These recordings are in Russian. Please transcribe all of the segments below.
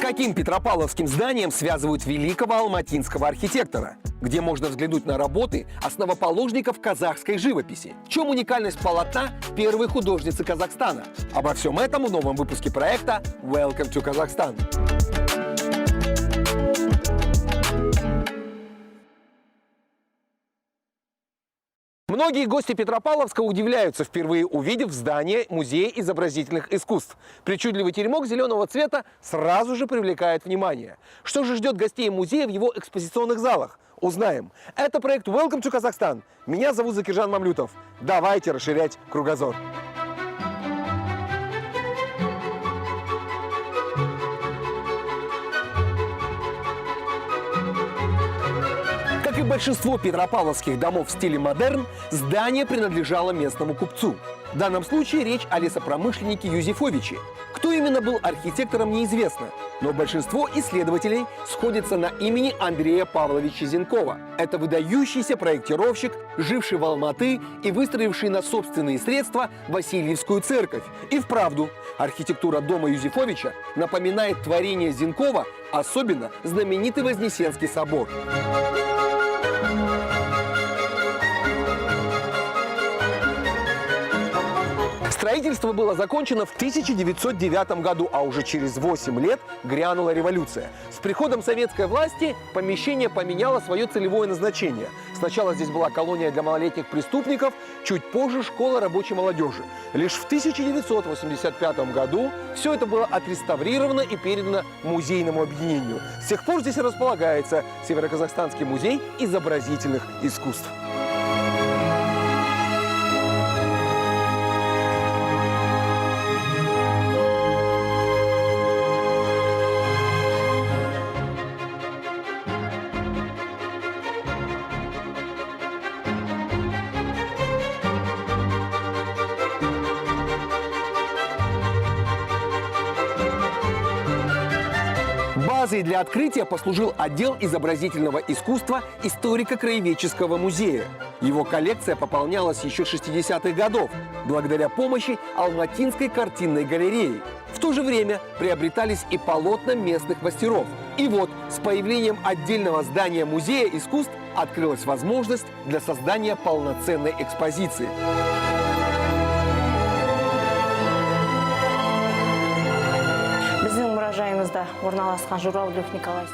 Каким петропавловским зданием связывают великого алматинского архитектора, где можно взглянуть на работы основоположников казахской живописи? В чем уникальность полотна первой художницы Казахстана? Обо всем этом в новом выпуске проекта Welcome to Kazakhstan. Многие гости Петропавловска удивляются, впервые увидев здание Музея изобразительных искусств. Причудливый теремок зеленого цвета сразу же привлекает внимание. Что же ждет гостей музея в его экспозиционных залах? Узнаем. Это проект Welcome to Kazakhstan. Меня зовут Закиржан Мамлютов. Давайте расширять кругозор. Как и большинство петропавловских домов в стиле модерн, здание принадлежало местному купцу. В данном случае речь о лесопромышленнике Юзефовиче. Кто именно был архитектором, неизвестно, но большинство исследователей сходятся на имени Андрея Павловича Зенкова. Это выдающийся проектировщик, живший в Алматы и выстроивший на собственные средства Васильевскую церковь. И вправду, архитектура дома Юзефовича напоминает творение Зенкова, особенно знаменитый Вознесенский собор. Строительство было закончено в 1909 году, а уже через 8 лет грянула революция. С приходом советской власти помещение поменяло свое целевое назначение. Сначала здесь была колония для малолетних преступников, чуть позже школа рабочей молодежи. Лишь в 1985 году все это было отреставрировано и передано музейному объединению. С тех пор здесь располагается Североказахстанский музей изобразительных искусств. Базой для открытия послужил отдел изобразительного искусства историко-краеведческого музея. Его коллекция пополнялась еще 60-х годов благодаря помощи Алматинской картинной галереи. В то же время приобретались и полотна местных мастеров. И вот с появлением отдельного здания Музея искусств открылась возможность для создания полноценной экспозиции.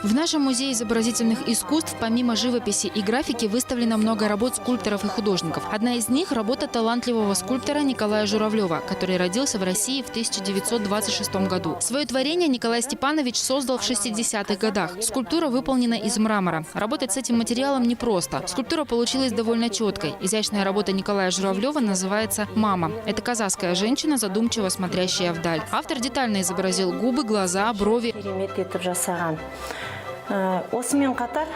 В нашем музее изобразительных искусств помимо живописи и графики выставлено много работ скульпторов и художников. Одна из них – работа талантливого скульптора Николая Журавлева, который родился в России в 1926 году. Свое творение Николай Степанович создал в 60-х годах. Скульптура выполнена из мрамора. Работать с этим материалом непросто. Скульптура получилась довольно четкой. Изящная работа Николая Журавлева называется «Мама». Это казахская женщина, задумчиво смотрящая вдаль. Автор детально изобразил губы, глаза, брови. Осымен қатар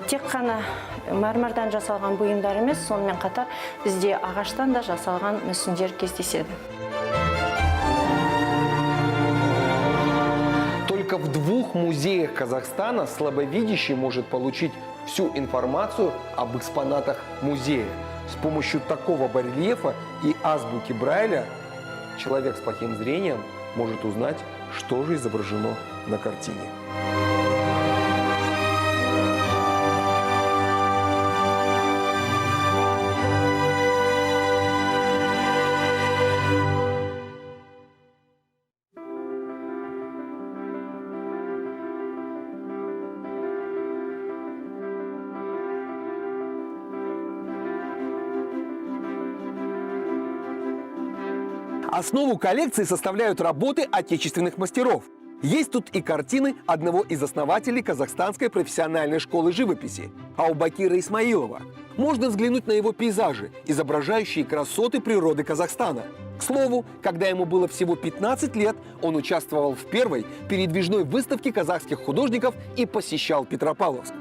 тек қана мәрмәрден жасалған бұйымдар емес, сонымен қатар бізде ағаштан да жасалған мүсіндер кездеседі. Только в 2 музеях Казахстана слабовидящий может получить всю информацию об экспонатах музея. С помощью такого барельефа и азбуки Брайля человек с плохим зрением может узнать, что же изображено на картине. Основу коллекции составляют работы отечественных мастеров. Есть тут и картины одного из основателей Казахстанской профессиональной школы живописи – Аубакира Исмаилова. можно взглянуть на его пейзажи, изображающие красоты природы Казахстана. К слову, когда ему было всего 15 лет, он участвовал в первой передвижной выставке казахских художников и посещал Петропавловск.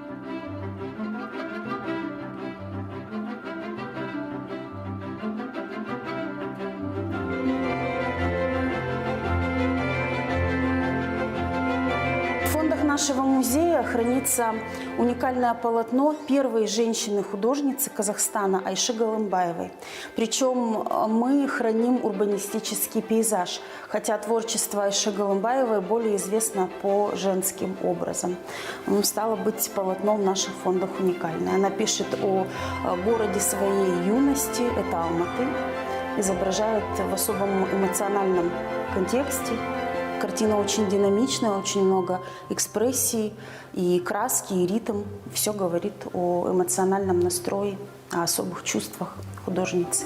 В фондах нашего музея хранится уникальное полотно первой женщины-художницы Казахстана Айши Галымбаевой. Причем мы храним урбанистический пейзаж, хотя творчество Айши Галымбаевой более известно по женским образам. Стало быть, полотно в наших фондах уникальное. Она пишет о городе своей юности, это Алматы, изображает в особом эмоциональном контексте. Картина очень динамичная, очень много экспрессии, и краски, и ритм. Все говорит о эмоциональном настрое, о особых чувствах художницы.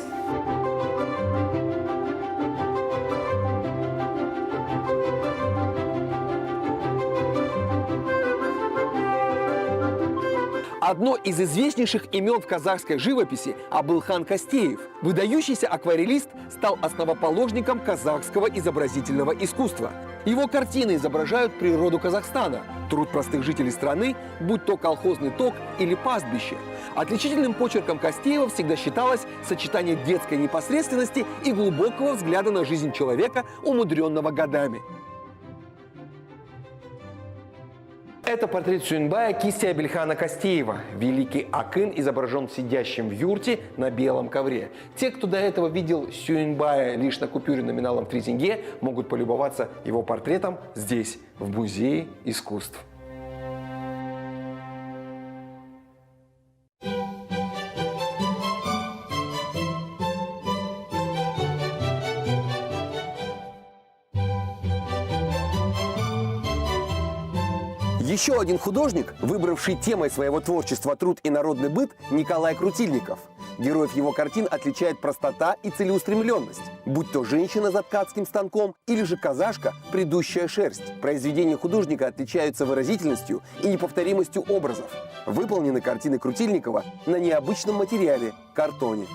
Одно из известнейших имен в казахской живописи – Абылхан Кастеев. Выдающийся акварелист стал основоположником казахского изобразительного искусства. Его картины изображают природу Казахстана, труд простых жителей страны, будь то колхозный ток или пастбище. Отличительным почерком Кастеева всегда считалось сочетание детской непосредственности и глубокого взгляда на жизнь человека, умудренного годами. Это портрет Сюинбая кисти Абылхана Кастеева. Великий акын изображен сидящим в юрте на белом ковре. Те, кто до этого видел Сюинбая лишь на купюре номиналом 3 тенге, могут полюбоваться его портретом здесь, в Музее искусств. Еще один художник, выбравший темой своего творчества труд и народный быт, Николай Крутильников. Героев его картин отличает простота и целеустремленность. Будь то женщина за ткацким станком или же казашка, придущая шерсть. Произведения художника отличаются выразительностью и неповторимостью образов. Выполнены картины Крутильникова на необычном материале – картоне.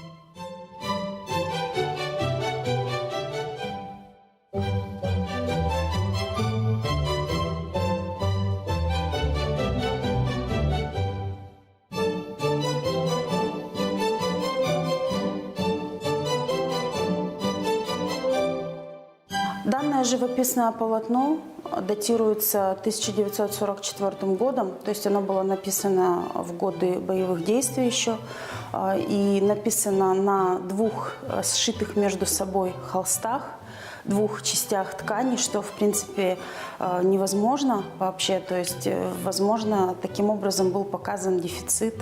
Данное живописное полотно датируется 1944 годом, то есть оно было написано в годы боевых действий еще, и написано на двух сшитых между собой холстах, двух частях ткани, что, в принципе, невозможно вообще. То есть, возможно, таким образом был показан дефицит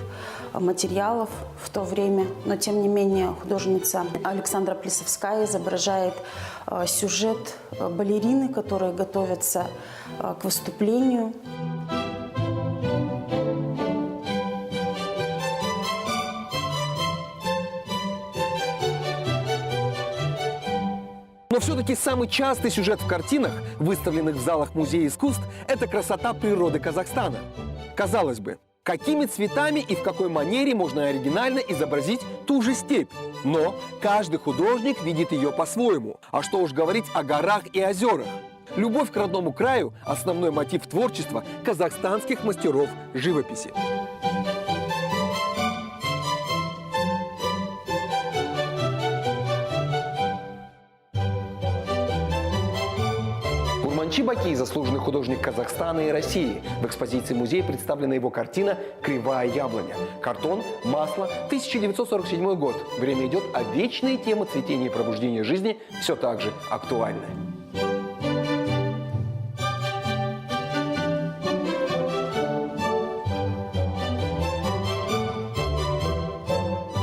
материалов в то время. Но, тем не менее, художница Александра Плисовская изображает сюжет балерины, которые готовятся к выступлению. Но все-таки самый частый сюжет в картинах, выставленных в залах Музея искусств, это красота природы Казахстана. Казалось бы, какими цветами и в какой манере можно оригинально изобразить ту же степь? Но каждый художник видит ее по-своему. А что уж говорить о горах и озерах. Любовь к родному краю – основной мотив творчества казахстанских мастеров живописи. Курманчи Баки – заслуженный художник Казахстана и России. В экспозиции музея представлена его картина «Кривая яблоня». Картон, масло, 1947 год. Время идет, а вечные темы цветения и пробуждения жизни все так же актуальны.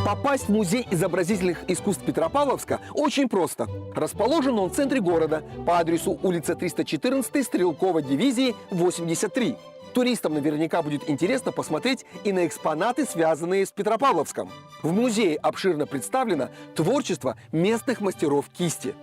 Попасть в Музей изобразительных искусств Петропавловска очень просто. Расположен он в центре города по адресу улица 314, Стрелковой дивизии 83. Туристам наверняка будет интересно посмотреть и на экспонаты, связанные с Петропавловском. В музее обширно представлено творчество местных мастеров кисти.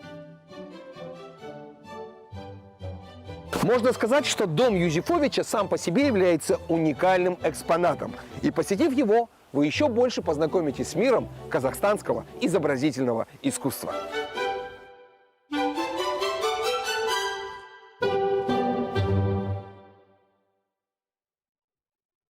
Можно сказать, что дом Юзефовича сам по себе является уникальным экспонатом. И посетив его, вы еще больше познакомитесь с миром казахстанского изобразительного искусства.